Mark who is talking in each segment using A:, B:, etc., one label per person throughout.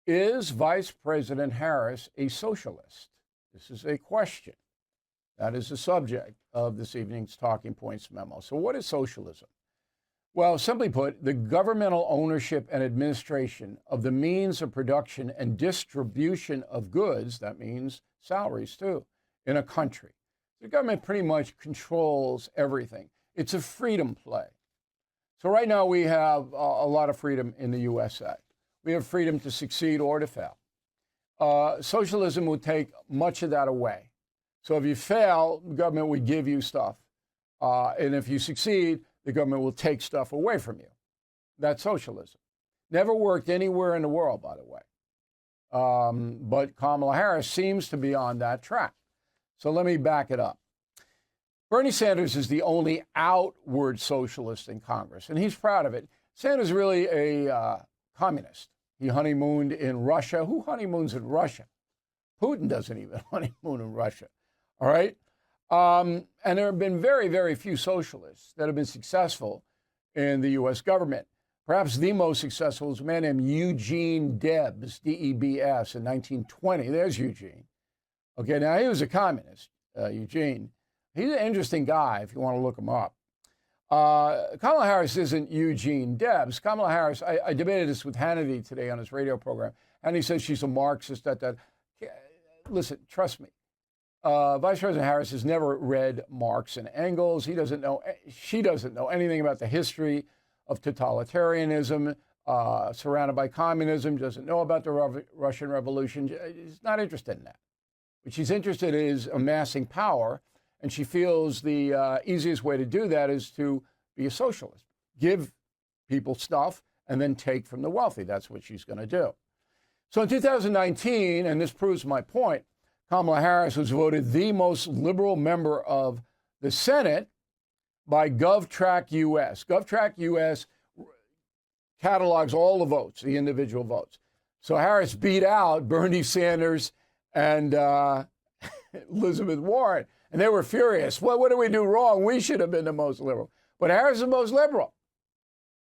A: Is Vice President Harris a socialist? This is a question. That is the subject of this evening's Talking Points memo. So what is socialism? Well, simply put, the governmental ownership and administration of the means of production and distribution of goods, that means salaries too, in a country. The government pretty much controls everything. It's a freedom play. So right now we have a lot of freedom in the USA. We have freedom to succeed or to fail. Socialism would take much of that away. So if you fail, the government would give you stuff. And if you succeed, the government will take stuff away from you. That's socialism. Never worked anywhere in the world, by the way. But Kamala Harris seems to be on that track. So let me back it up. Bernie Sanders is the only outward socialist in Congress, and he's proud of it. Sanders is really a communist. He honeymooned in Russia. Who honeymoons in Russia? Putin doesn't even honeymoon in Russia. All right? And there have been very, very few socialists that have been successful in the U.S. government. Perhaps the most successful was a man named Eugene Debs, D-E-B-S, in 1920. There's Eugene. Okay, now he was a communist, Eugene. He's an interesting guy if you want to look him up. Kamala Harris isn't Eugene Debs. Kamala Harris, I debated this with Hannity today on his radio program, and he says she's a Marxist. Listen, trust me. Vice President Harris has never read Marx and Engels. She doesn't know anything about the history of totalitarianism, surrounded by communism, doesn't know about the Russian Revolution. She's not interested in that. What she's interested in is amassing power, and she feels the easiest way to do that is to be a socialist. Give people stuff and then take from the wealthy. That's what she's going to do. So in 2019, and this proves my point, Kamala Harris was voted the most liberal member of the Senate by GovTrack US. GovTrack US catalogs all the votes, the individual votes. So Harris beat out Bernie Sanders and Elizabeth Warren. And they were furious. Well, what did we do wrong? We should have been the most liberal. But Harris is the most liberal.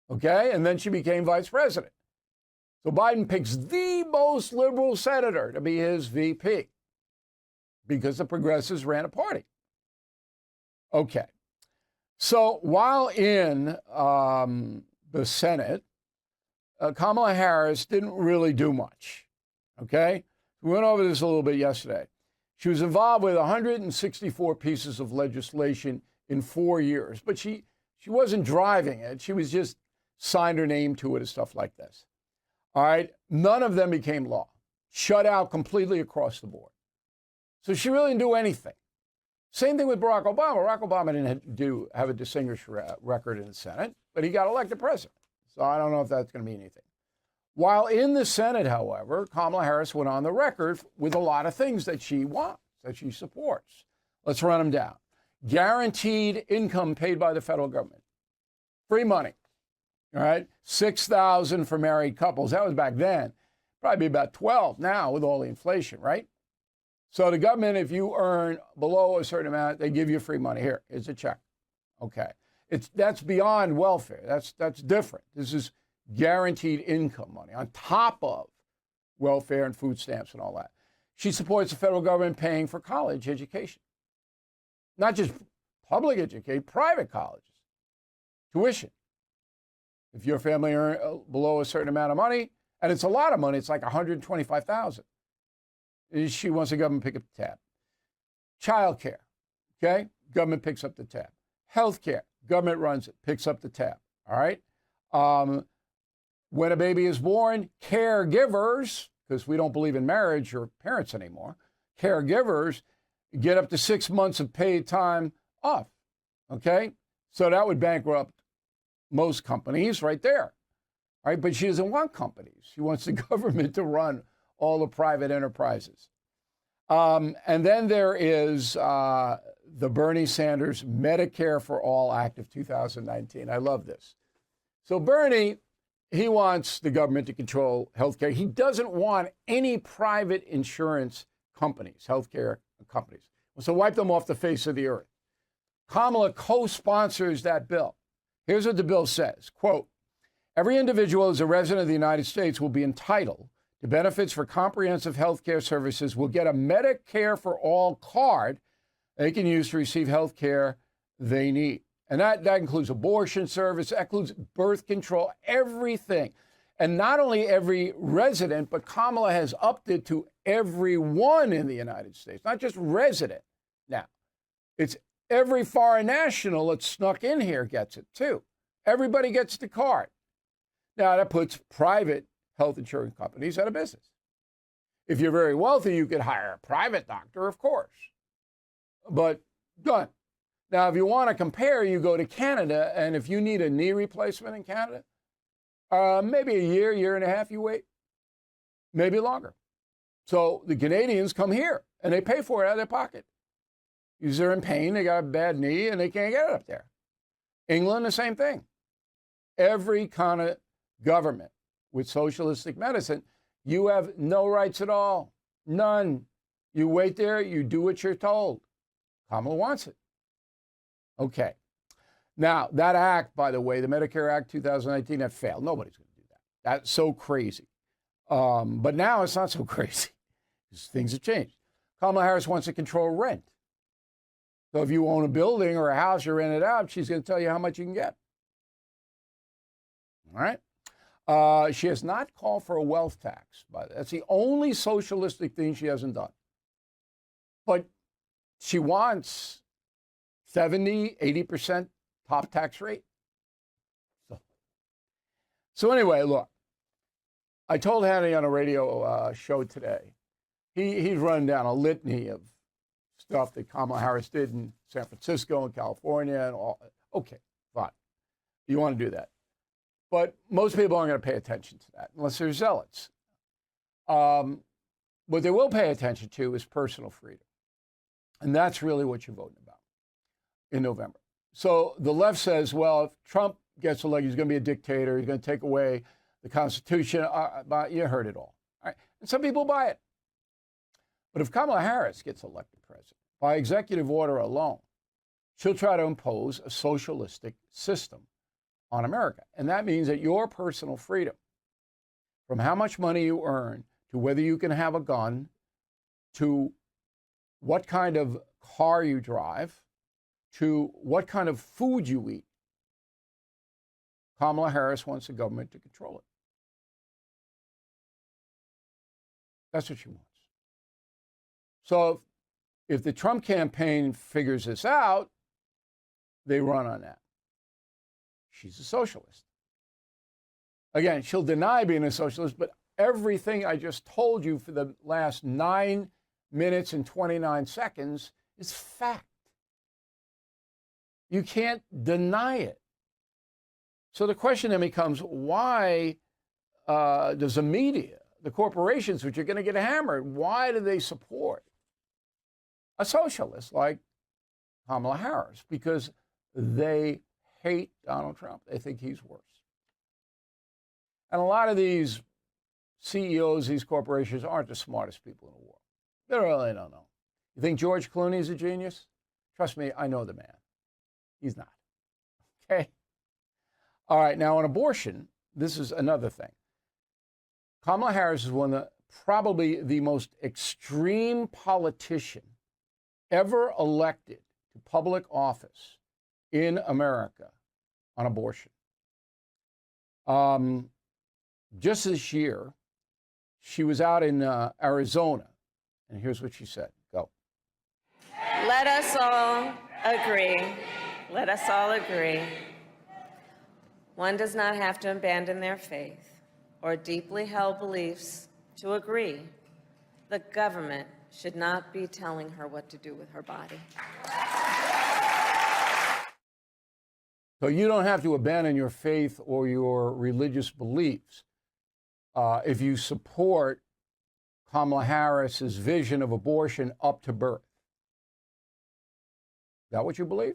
A: Okay? And then she became vice president. So Biden picks the most liberal senator to be his VP because the progressives ran a party. Okay. So while in the Senate, Kamala Harris didn't really do much. Okay? We went over this a little bit yesterday. She was involved with 164 pieces of legislation in 4 years, but she wasn't driving it. She was just signed her name to it and stuff like this. All right. None of them became law. Shut out completely across the board. So she really didn't do anything. Same thing with Barack Obama. Barack Obama didn't have a distinguished record in the Senate, but he got elected president. So I don't know if that's going to mean anything. While in the Senate, however, Kamala Harris went on the record with a lot of things that she wants, that she supports. Let's run them down. Guaranteed income paid by the federal government. Free money. All right? $6,000 for married couples. That was back then. Probably about $12,000 now with all the inflation, right? So the government, if you earn below a certain amount, they give you free money. Here, here's a check. Okay. That's beyond welfare. That's different. This is guaranteed income money on top of welfare and food stamps and all that. She supports the federal government paying for college education. Not just public education, private colleges. Tuition. If your family earns below a certain amount of money, and it's a lot of money, it's like $125,000. She wants the government to pick up the tab. Child care, okay? Government picks up the tab. Health care, government runs it, picks up the tab, all right? When a baby is born, caregivers, because we don't believe in marriage or parents anymore, caregivers get up to 6 months of paid time off, okay? So that would bankrupt most companies right there, all right? But she doesn't want companies. She wants the government to run all the private enterprises. And then there is the Bernie Sanders Medicare for All Act of 2019. I love this. So Bernie, he wants the government to control healthcare. He doesn't want any private insurance companies, healthcare companies. So wipe them off the face of the earth. Kamala co-sponsors that bill. Here's what the bill says, quote, every individual as a resident of the United States will be entitled to benefits for comprehensive health care services will get a Medicare for All card they can use to receive health care they need. And that includes abortion service, that includes birth control, everything. And not only every resident, but Kamala has upped it to everyone in the United States, not just resident. Now, it's every foreign national that snuck in here gets it too. Everybody gets the card. Now, that puts private health insurance companies out of business. If you're very wealthy, you could hire a private doctor, of course. But done. Now, if you want to compare, you go to Canada, and if you need a knee replacement in Canada, maybe a year and a half you wait, maybe longer. So the Canadians come here, and they pay for it out of their pocket. Because they're in pain, they got a bad knee, and they can't get it up there. England, the same thing. Every kind of government with socialistic medicine, you have no rights at all. None. You wait there, you do what you're told. Kamala wants it. Okay. Now, that act, by the way, the Medicare Act 2019, that failed. Nobody's going to do that. That's so crazy. But now it's not so crazy. Things have changed. Kamala Harris wants to control rent. So if you own a building or a house, you rent it out, she's going to tell you how much you can get. All right? She has not called for a wealth tax. That's the only socialistic thing she hasn't done. But she wants 70, 80% top tax rate. So anyway, look, I told Hannity on a radio show today, he's run down a litany of stuff that Kamala Harris did in San Francisco and California and all. Okay, fine. You want to do that. But most people aren't going to pay attention to that unless they're zealots. What they will pay attention to is personal freedom. And that's really what you're voting about in November. So the left says, well, if Trump gets elected, he's going to be a dictator. He's going to take away the Constitution. You heard it all. All right? And some people buy it. But if Kamala Harris gets elected president, by executive order alone, she'll try to impose a socialistic system on America. And that means that your personal freedom, from how much money you earn, to whether you can have a gun, to what kind of car you drive, to what kind of food you eat, Kamala Harris wants the government to control it. That's what she wants. So if the Trump campaign figures this out, they run on that. She's a socialist. Again, she'll deny being a socialist, but everything I just told you for the last 9 minutes and 29 seconds is fact. You can't deny it. So the question then becomes, why does the media, the corporations, which are going to get hammered, why do they support a socialist like Kamala Harris? Because they hate Donald Trump. They think he's worse. And a lot of these CEOs, these corporations, aren't the smartest people in the world. They really don't know. You think George Clooney is a genius? Trust me, I know the man. He's not. Okay? All right, now on abortion, this is another thing. Kamala Harris is one of the, probably the most extreme politician ever elected to public office in America on abortion. Just this year, she was out in Arizona, and here's what she said. Go.
B: Let us all agree. Let us all agree. One does not have to abandon their faith or deeply held beliefs to agree. The government should not be telling her what to do with her body.
A: So you don't have to abandon your faith or your religious beliefs if you support Kamala Harris's vision of abortion up to birth. Is that what you believe?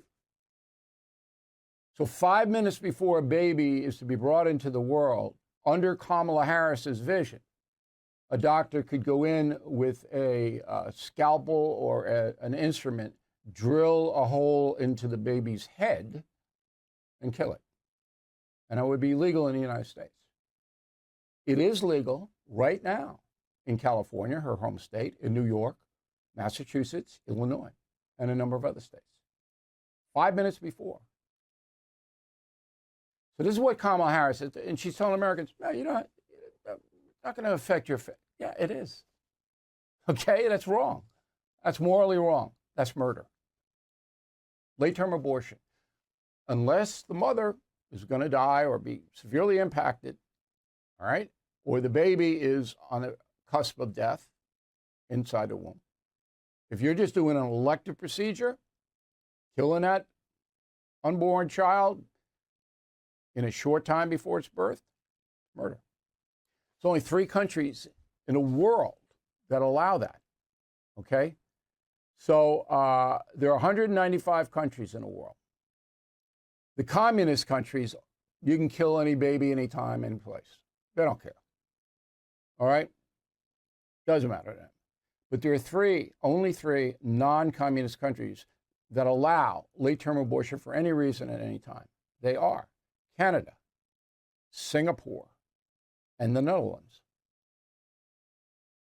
A: So 5 minutes before a baby is to be brought into the world, under Kamala Harris's vision, a doctor could go in with a scalpel or an instrument, drill a hole into the baby's head, and kill it. And it would be legal in the United States. It is legal right now in California, her home state, in New York, Massachusetts, Illinois, and a number of other states. 5 minutes before. So this is what Kamala Harris said, and she's telling Americans, no, you're not going to affect your faith. Yeah, it is. Okay, that's wrong. That's morally wrong. That's murder. Late-term abortion. Unless the mother is going to die or be severely impacted, all right, or the baby is on the cusp of death inside the womb. If you're just doing an elective procedure, killing that unborn child in a short time before its birth, murder. There's only 3 countries in the world that allow that, okay? So there are 195 countries in the world. The communist countries, you can kill any baby, anytime, any place. They don't care. All right? Doesn't matter to them. But there are only three non-communist countries that allow late-term abortion for any reason at any time. They are Canada, Singapore, and the Netherlands.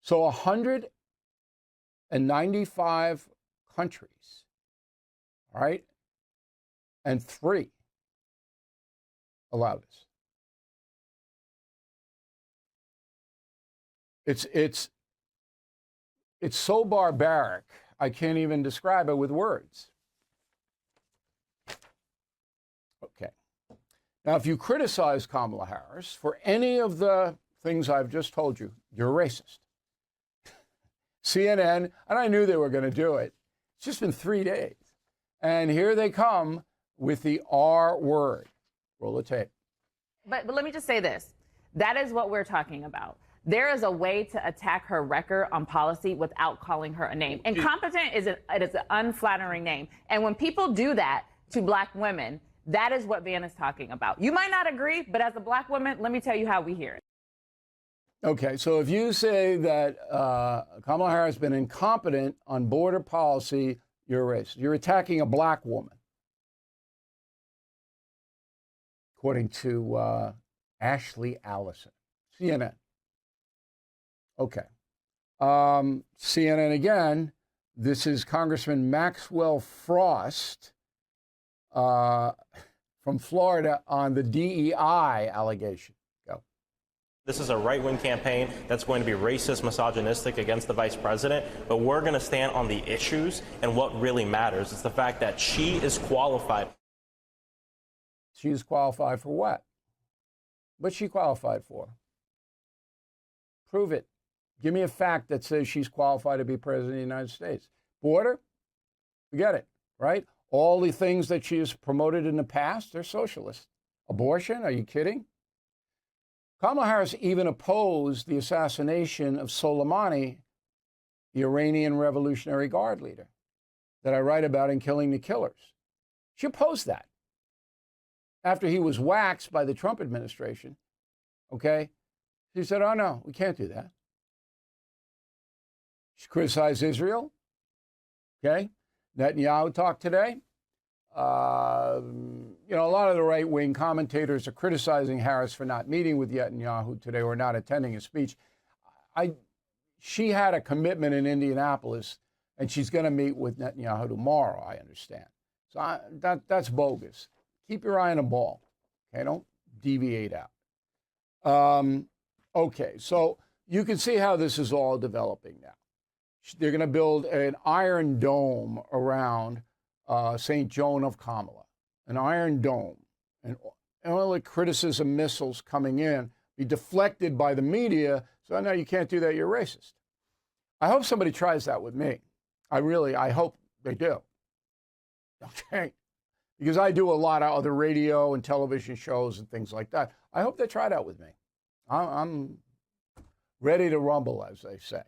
A: So 195 countries, all right, and 3 allow this. It's so barbaric, I can't even describe it with words. Okay. Now, if you criticize Kamala Harris for any of the things I've just told you, you're a racist. CNN, and I knew they were going to do it. It's just been 3 days. And here they come with the R word. Roll the tape.
C: But let me just say this. That is what we're talking about. There is a way to attack her record on policy without calling her a name. Incompetent is an unflattering name. And when people do that to black women, that is what Van is talking about. You might not agree, but as a black woman, let me tell you how we hear it.
A: Okay, so if you say that Kamala Harris has been incompetent on border policy, you're a racist. You're attacking a black woman, according to Ashley Allison, CNN. Okay. CNN again. This is Congressman Maxwell Frost from Florida on the DEI allegation. Go.
D: This is a right-wing campaign that's going to be racist, misogynistic against the vice president, but we're going to stand on the issues and what really matters. It's the fact that she is qualified.
A: She's qualified for what? What's she qualified for? Prove it. Give me a fact that says she's qualified to be president of the United States. Border? Forget it, right? All the things that she has promoted in the past, they're socialist. Abortion? Are you kidding? Kamala Harris even opposed the assassination of Soleimani, the Iranian Revolutionary Guard leader that I write about in Killing the Killers. She opposed that. After he was waxed by the Trump administration, okay? She said, oh, no, we can't do that. She criticized Israel, okay? Netanyahu talked today. A lot of the right-wing commentators are criticizing Harris for not meeting with Netanyahu today or not attending his speech. She had a commitment in Indianapolis, and she's going to meet with Netanyahu tomorrow, I understand. So that's bogus. Keep your eye on the ball, okay? Don't deviate out. Okay, so you can see how this is all developing now. They're going to build an iron dome around St. Joan of Kamala, an iron dome. And all the criticism missiles coming in be deflected by the media. So no, you can't do that. You're racist. I hope somebody tries that with me. I hope they do. Okay. Because I do a lot of other radio and television shows and things like that. I hope they try that with me. I'm ready to rumble, as they say.